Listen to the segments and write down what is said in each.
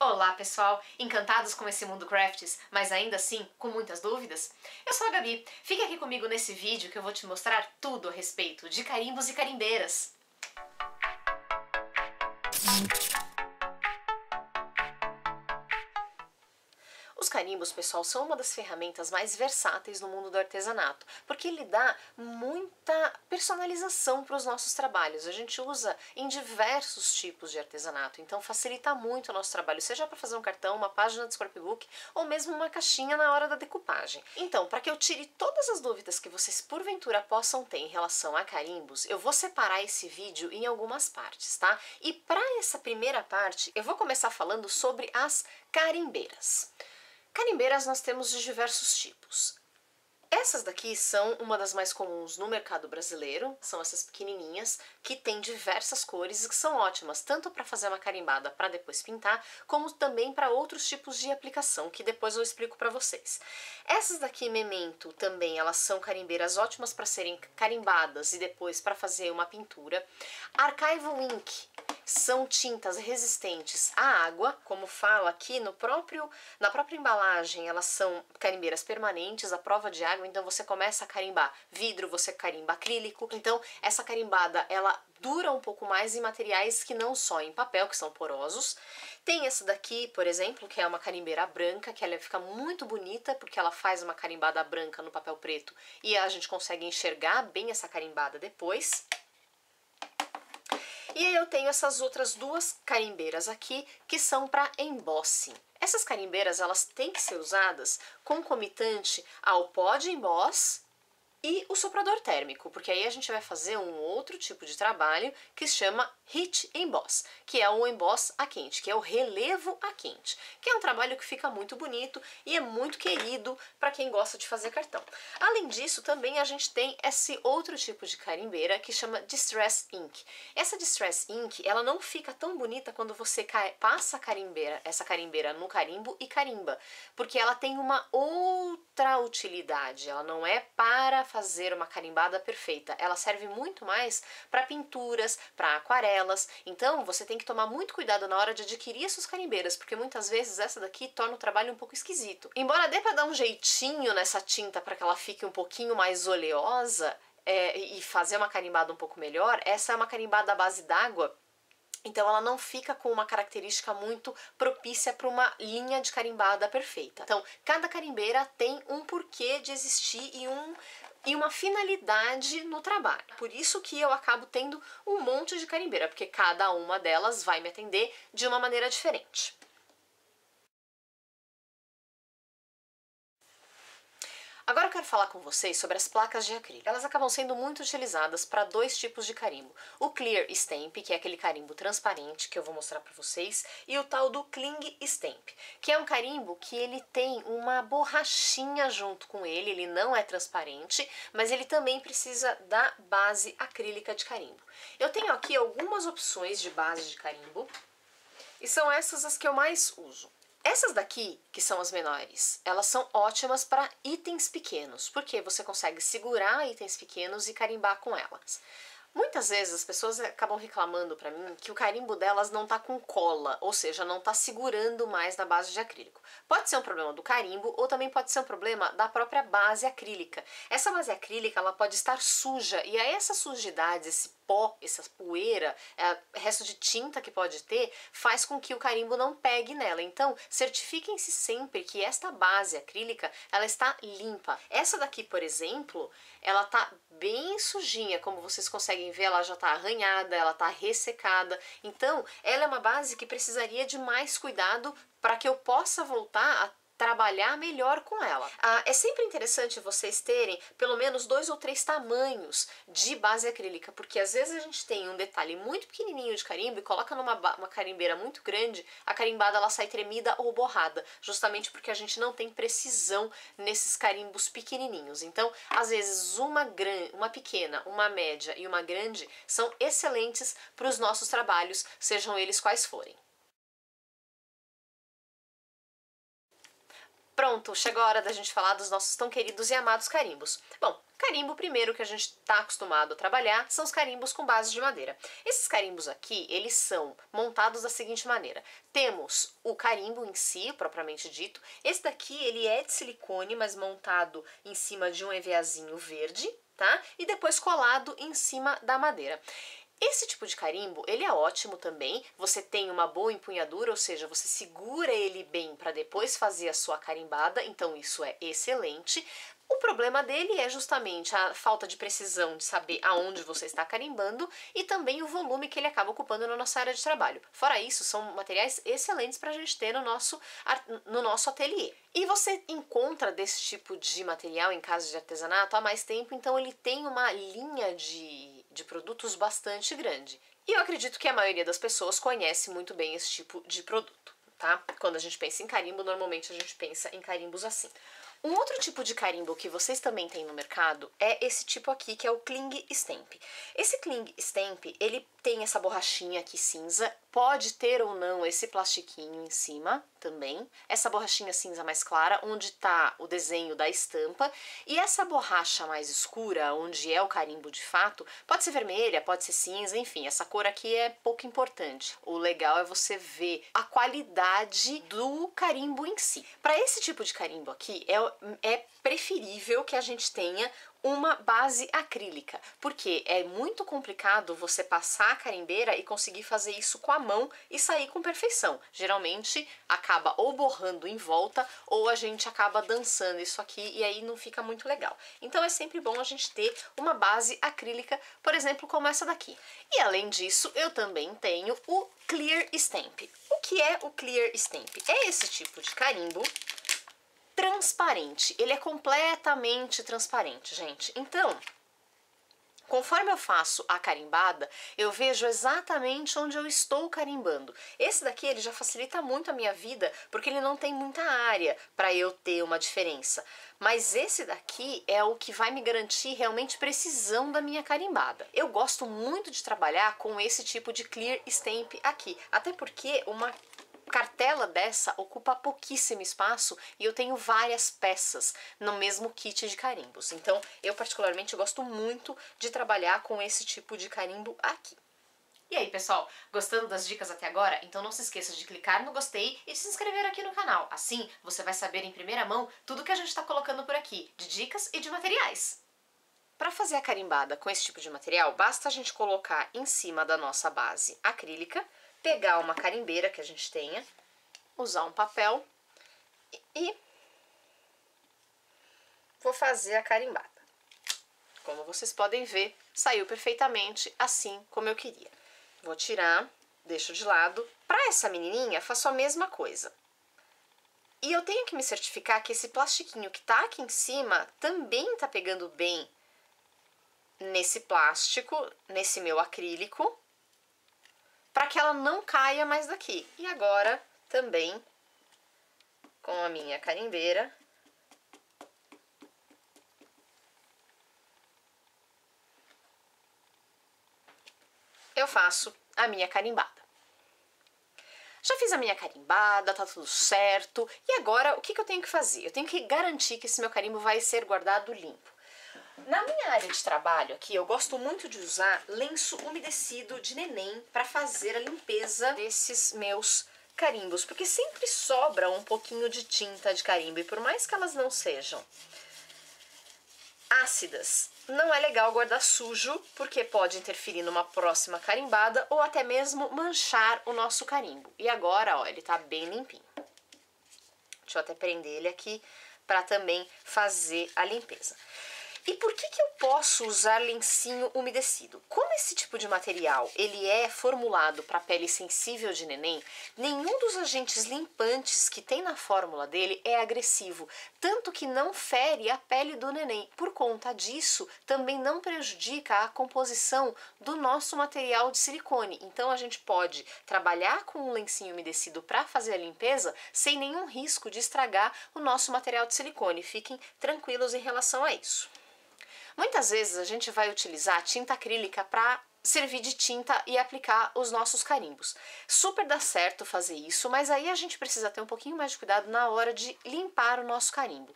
Olá pessoal, encantados com esse mundo crafts, mas ainda assim com muitas dúvidas? Eu sou a Gabi, fique aqui comigo nesse vídeo que eu vou te mostrar tudo a respeito de carimbos e carimbeiras. Os carimbos, pessoal, são uma das ferramentas mais versáteis no mundo do artesanato, porque ele dá muita personalização para os nossos trabalhos. A gente usa em diversos tipos de artesanato, então facilita muito o nosso trabalho, seja para fazer um cartão, uma página de scrapbook ou mesmo uma caixinha na hora da decupagem. Então, para que eu tire todas as dúvidas que vocês porventura possam ter em relação a carimbos, eu vou separar esse vídeo em algumas partes, tá? E para essa primeira parte, eu vou começar falando sobre as carimbeiras. Carimbeiras nós temos de diversos tipos. Essas daqui são uma das mais comuns no mercado brasileiro, são essas pequenininhas que têm diversas cores e que são ótimas tanto para fazer uma carimbada para depois pintar, como também para outros tipos de aplicação que depois eu explico para vocês. Essas daqui Memento também, elas são carimbeiras ótimas para serem carimbadas e depois para fazer uma pintura. Archival Ink são tintas resistentes à água, como fala aqui na própria embalagem, elas são carimbeiras permanentes à prova de água, então você começa a carimbar vidro, você carimba acrílico, então essa carimbada ela dura um pouco mais em materiais que não só em papel, que são porosos. Tem essa daqui, por exemplo, que é uma carimbeira branca, que ela fica muito bonita, porque ela faz uma carimbada branca no papel preto e a gente consegue enxergar bem essa carimbada depois. E aí eu tenho essas outras duas carimbeiras aqui que são para embossing. Essas carimbeiras elas têm que ser usadas concomitante ao pó de emboss e o soprador térmico, porque aí a gente vai fazer um outro tipo de trabalho que se chama Heat Emboss, que é o emboss a quente, que é o relevo a quente, que é um trabalho que fica muito bonito e é muito querido para quem gosta de fazer cartão. Além disso, também a gente tem esse outro tipo de carimbeira que chama Distress Ink. Essa Distress Ink, ela não fica tão bonita quando você passa essa carimbeira no carimbo e carimba, porque ela tem uma outra utilidade, ela não é para fazer uma carimbada perfeita, ela serve muito mais para pinturas, para aquarelas, então você tem que tomar muito cuidado na hora de adquirir essas carimbeiras, porque muitas vezes essa daqui torna o trabalho um pouco esquisito. Embora dê para dar um jeitinho nessa tinta para que ela fique um pouquinho mais oleosa e fazer uma carimbada um pouco melhor, essa é uma carimbada à base d'água, então ela não fica com uma característica muito propícia para uma linha de carimbada perfeita. Então, cada carimbeira tem um porquê de existir e uma finalidade no trabalho. Por isso que eu acabo tendo um monte de carimbeira, porque cada uma delas vai me atender de uma maneira diferente. Agora eu quero falar com vocês sobre as placas de acrílico. Elas acabam sendo muito utilizadas para dois tipos de carimbo. O Clear Stamp, que é aquele carimbo transparente que eu vou mostrar para vocês, e o tal do Cling Stamp, que é um carimbo que ele tem uma borrachinha junto com ele não é transparente, mas ele também precisa da base acrílica de carimbo. Eu tenho aqui algumas opções de base de carimbo, e são essas as que eu mais uso. Essas daqui, que são as menores, elas são ótimas para itens pequenos, porque você consegue segurar itens pequenos e carimbar com elas. Muitas vezes as pessoas acabam reclamando para mim que o carimbo delas não tá com cola, ou seja, não tá segurando mais na base de acrílico. Pode ser um problema do carimbo ou também pode ser um problema da própria base acrílica. Essa base acrílica ela pode estar suja e aí essa sujidade, esse pó, essa poeira, resto de tinta que pode ter, faz com que o carimbo não pegue nela. Então, certifiquem-se sempre que esta base acrílica, ela está limpa. Essa daqui, por exemplo, ela tá bem sujinha, como vocês conseguem ver, ela já tá arranhada, ela tá ressecada. Então, ela é uma base que precisaria de mais cuidado para que eu possa voltar a trabalhar melhor com ela. É sempre interessante vocês terem pelo menos 2 ou 3 tamanhos de base acrílica, porque às vezes a gente tem um detalhe muito pequenininho de carimbo e coloca numa carimbeira muito grande, a carimbada ela sai tremida ou borrada, justamente porque a gente não tem precisão nesses carimbos pequenininhos. Então, às vezes uma pequena, uma média e uma grande são excelentes para os nossos trabalhos, sejam eles quais forem. Pronto, chegou a hora da gente falar dos nossos tão queridos e amados carimbos. Bom, Carimbo primeiro que a gente está acostumado a trabalhar são os carimbos com base de madeira. Esses carimbos aqui, eles são montados da seguinte maneira. Temos o carimbo em si, propriamente dito. Esse daqui, ele é de silicone, mas montado em cima de um EVAzinho verde, tá? E depois colado em cima da madeira. Esse tipo de carimbo, ele é ótimo também, você tem uma boa empunhadura, ou seja, você segura ele bem para depois fazer a sua carimbada, então isso é excelente. O problema dele é justamente a falta de precisão de saber aonde você está carimbando e também o volume que ele acaba ocupando na nossa área de trabalho. Fora isso, são materiais excelentes para a gente ter no nosso ateliê. E você encontra desse tipo de material em casas de artesanato há mais tempo, então ele tem uma linha de produtos bastante grande. E eu acredito que a maioria das pessoas conhece muito bem esse tipo de produto, tá? Quando a gente pensa em carimbo, normalmente a gente pensa em carimbos assim. Um outro tipo de carimbo que vocês também têm no mercado é esse tipo aqui, que é o Cling Stamp. Esse Cling Stamp, ele tem essa borrachinha aqui cinza, pode ter ou não esse plastiquinho em cima também. Essa borrachinha cinza mais clara, onde está o desenho da estampa. E essa borracha mais escura, onde é o carimbo de fato, pode ser vermelha, pode ser cinza, enfim, essa cor aqui é pouco importante. O legal é você ver a qualidade do carimbo em si. Para esse tipo de carimbo aqui, é preferível que a gente tenha uma base acrílica, porque é muito complicado você passar a carimbeira e conseguir fazer isso com a mão e sair com perfeição. Geralmente acaba ou borrando em volta ou a gente acaba dançando isso aqui e aí não fica muito legal. Então é sempre bom a gente ter uma base acrílica, por exemplo, como essa daqui. E além disso, eu também tenho o Clear Stamp. O que é o Clear Stamp? É esse tipo de carimbo transparente, ele é completamente transparente, gente. Então, conforme eu faço a carimbada, eu vejo exatamente onde eu estou carimbando. Esse daqui, ele já facilita muito a minha vida, porque ele não tem muita área para eu ter uma diferença. Mas esse daqui é o que vai me garantir realmente precisão da minha carimbada. Eu gosto muito de trabalhar com esse tipo de Clear Stamp aqui, até porque uma cartela dessa ocupa pouquíssimo espaço e eu tenho várias peças no mesmo kit de carimbos. Então, eu particularmente gosto muito de trabalhar com esse tipo de carimbo aqui. E aí, pessoal, gostando das dicas até agora? Então não se esqueça de clicar no gostei e de se inscrever aqui no canal. Assim, você vai saber em primeira mão tudo que a gente está colocando por aqui, de dicas e de materiais. Para fazer a carimbada com esse tipo de material, basta a gente colocar em cima da nossa base acrílica, pegar uma carimbeira que a gente tenha, usar um papel e vou fazer a carimbada. Como vocês podem ver, saiu perfeitamente assim como eu queria. Vou tirar, deixo de lado. Para essa menininha, faço a mesma coisa. E eu tenho que me certificar que esse plastiquinho que tá aqui em cima também tá pegando bem nesse plástico, nesse meu acrílico, para que ela não caia mais daqui. E agora, também, com a minha carimbeira, eu faço a minha carimbada. Já fiz a minha carimbada, tá tudo certo. E agora, o que eu tenho que fazer? Eu tenho que garantir que esse meu carimbo vai ser guardado limpo. Na minha área de trabalho aqui, eu gosto muito de usar lenço umedecido de neném para fazer a limpeza desses meus carimbos, porque sempre sobra um pouquinho de tinta de carimbo, e por mais que elas não sejam ácidas, não é legal guardar sujo, porque pode interferir numa próxima carimbada ou até mesmo manchar o nosso carimbo. E agora, ó, ele tá bem limpinho. Deixa eu até prender ele aqui para também fazer a limpeza. E por que eu posso usar lencinho umedecido? Como esse tipo de material ele é formulado para pele sensível de neném, nenhum dos agentes limpantes que tem na fórmula dele é agressivo, tanto que não fere a pele do neném. Por conta disso, também não prejudica a composição do nosso material de silicone. Então a gente pode trabalhar com um lencinho umedecido para fazer a limpeza sem nenhum risco de estragar o nosso material de silicone. Fiquem tranquilos em relação a isso. Muitas vezes a gente vai utilizar tinta acrílica para servir de tinta e aplicar os nossos carimbos. Super dá certo fazer isso, mas aí a gente precisa ter um pouquinho mais de cuidado na hora de limpar o nosso carimbo.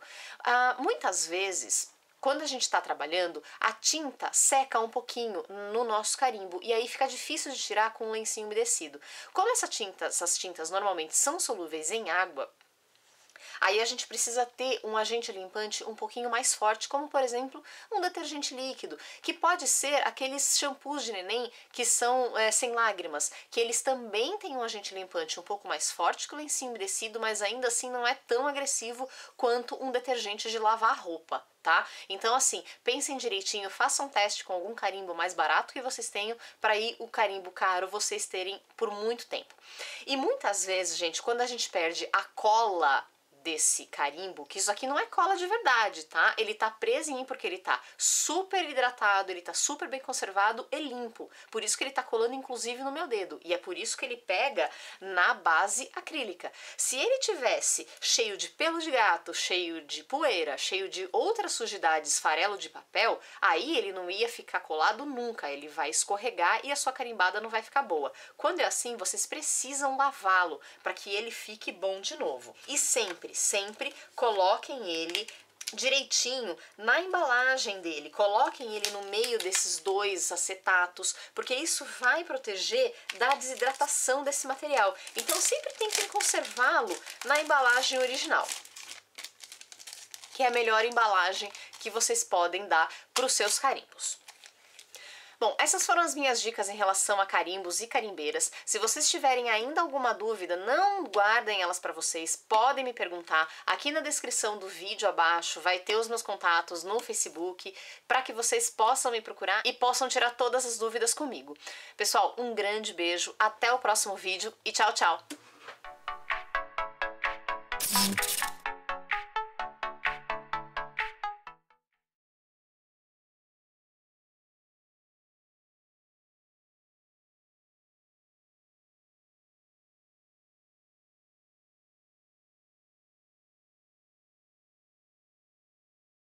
Muitas vezes, quando a gente está trabalhando, a tinta seca um pouquinho no nosso carimbo e aí fica difícil de tirar com um lencinho umedecido. Como essas tintas normalmente são solúveis em água, aí a gente precisa ter um agente limpante um pouquinho mais forte, como por exemplo um detergente líquido, que pode ser aqueles shampoos de neném que são sem lágrimas, que eles também têm um agente limpante um pouco mais forte que o lencinho umedecido, mas ainda assim não é tão agressivo quanto um detergente de lavar roupa. Tá? Então assim, pensem direitinho, façam um teste com algum carimbo mais barato que vocês tenham, para aí o carimbo caro vocês terem por muito tempo. E muitas vezes, gente, quando a gente perde a cola desse carimbo, que isso aqui não é cola de verdade, tá? Ele tá presinho porque ele tá super hidratado, ele tá super bem conservado e limpo. Por isso que ele tá colando inclusive no meu dedo. E é por isso que ele pega na base acrílica. Se ele tivesse cheio de pelo de gato, cheio de poeira, cheio de outras sujidades, farelo de papel, aí ele não ia ficar colado nunca. Ele vai escorregar e a sua carimbada não vai ficar boa. Quando é assim, vocês precisam lavá-lo para que ele fique bom de novo. E sempre coloquem ele direitinho na embalagem dele, coloquem ele no meio desses dois acetatos, porque isso vai proteger da desidratação desse material. Então sempre tentem conservá-lo na embalagem original, que é a melhor embalagem que vocês podem dar para os seus carimbos. Bom, essas foram as minhas dicas em relação a carimbos e carimbeiras. Se vocês tiverem ainda alguma dúvida, não guardem elas para vocês, podem me perguntar. Aqui na descrição do vídeo abaixo vai ter os meus contatos no Facebook, para que vocês possam me procurar e possam tirar todas as dúvidas comigo. Pessoal, um grande beijo, até o próximo vídeo e tchau, tchau!